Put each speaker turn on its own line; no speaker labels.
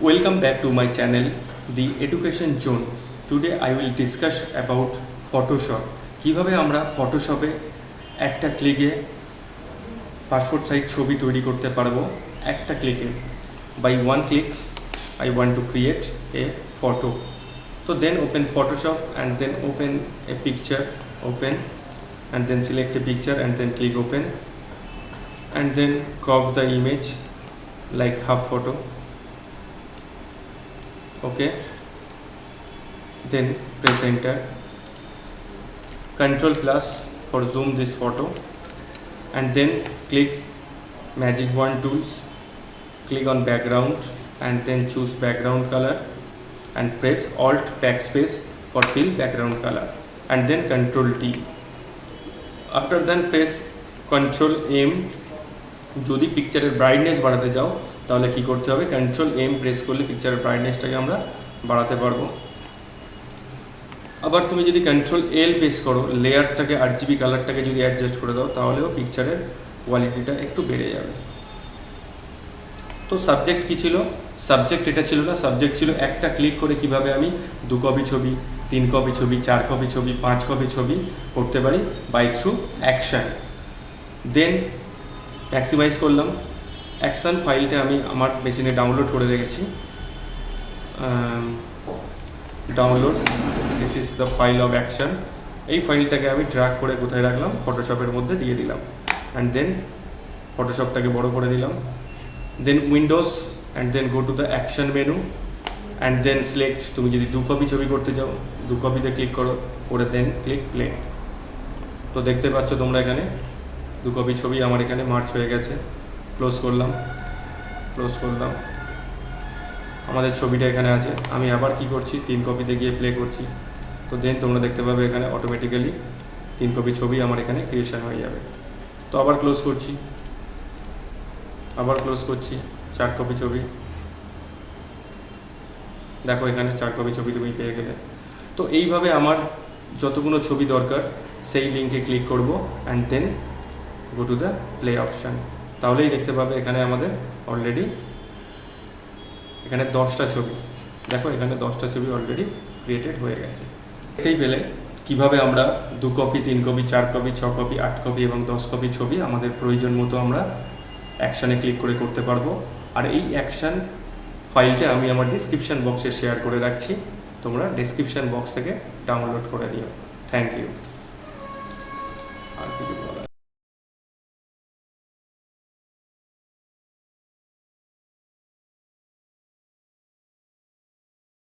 Welcome back to my channel, The Education Zone. Today I will discuss about Photoshop. কিভাবে আমরা ফটোশপে একটা ক্লিকে passport size ছবি তৈরি করতে পারবো একটা ক্লিকে। By one click I want to create a photo. So then open Photoshop and then open a picture, open and then select a picture and then click open and then crop the image like half photo. Okay, then press enter, Ctrl plus for zoom this photo and then click magic wand tools, click on background and then choose background color and press alt backspace for fill background color and then Ctrl T. After then press Ctrl M. যদি পিকচারের brightness বাড়াতে চাও তাহলে কি করতে হবে, control M press করলে পিকচারের ব্রাইটনেসটাকে আমরা বাড়াতে পারবো। আবার তুমি যদি কন্ট্রোল এল প্রেস করো, লেয়ারটাকে RGB কালারটাকে যদি অ্যাডজাস্ট করে দাও তাহলেও পিকচারের কোয়ালিটিটা একটু বেড়ে যাবে। তো সাবজেক্ট কি ছিল? সাবজেক্ট এটা ছিল না, সাবজেক্ট ছিল একটা ক্লিক করে কিভাবে আমি 2 কপি ছবি, 3 কপি ছবি, 4 কপি ছবি, 5 কপি ছবি করতে পারি by through action. Then maximise করলাম। অ্যাকশন ফাইলটা আমি আমার মেশিনে ডাউনলোড করে রেখেছি। Download, this is the file of action. এই ফাইলটাকে আমি ড্র্যাগ করে কোথায় রাখলাম, ফটোশপের মধ্যে দিয়ে দিলাম অ্যান্ড দেন ফটোশপটাকে বড় করে দিলাম। Then windows and then go to the action menu and then select, তুমি যদি 2 কপি ছবি করতে চাও 2 কপিতে ক্লিক করো, করে দেন ক্লিক প্লে। তো দেখতে পাচ্ছ তোমরা এখানে 2 কপি ছবি আমার এখানে মার্চ হয়ে গেছে। ক্লোজ করলাম, আমাদের ছবিটা এখানে আছে। আমি আবার কি করছি, 3 কপিতে গিয়ে প্লে করছি। তো দেন তোমরা দেখতে পাবে এখানে অটোমেটিক্যালি 3 কপি ছবি আমার এখানে ক্রিয়েশন হয়ে যাবে। তো আবার ক্লোজ করছি, 4 কপি ছবি, দেখো এখানে 4 কপি ছবি তুমি পেয়ে গেলে। তো এইভাবে আমার যতগুলো ছবি দরকার সেই লিঙ্কে ক্লিক করব and then go to the play option. তাহলেই দেখতে পাবে এখানে আমাদের অলরেডি এখানে 10টা ছবি, দেখো এখানে 10টা ছবি অলরেডি ক্রিয়েটেড হয়ে গেছে। দেখতেই পেলে কিভাবে আমরা 2 copy, 3 copy, 4 copy, 6 copy, 8 copy এবং 10 কপি ছবি আমাদের প্রয়োজন মতো আমরা অ্যাকশানে ক্লিক করে করতে পারবো। আর এই অ্যাকশান ফাইলটা আমি আমার ডিসক্রিপশান বক্সে শেয়ার করে রাখছি, তোমরা ডিসক্রিপশান বক্স থেকে ডাউনলোড করে নিও। Thank you.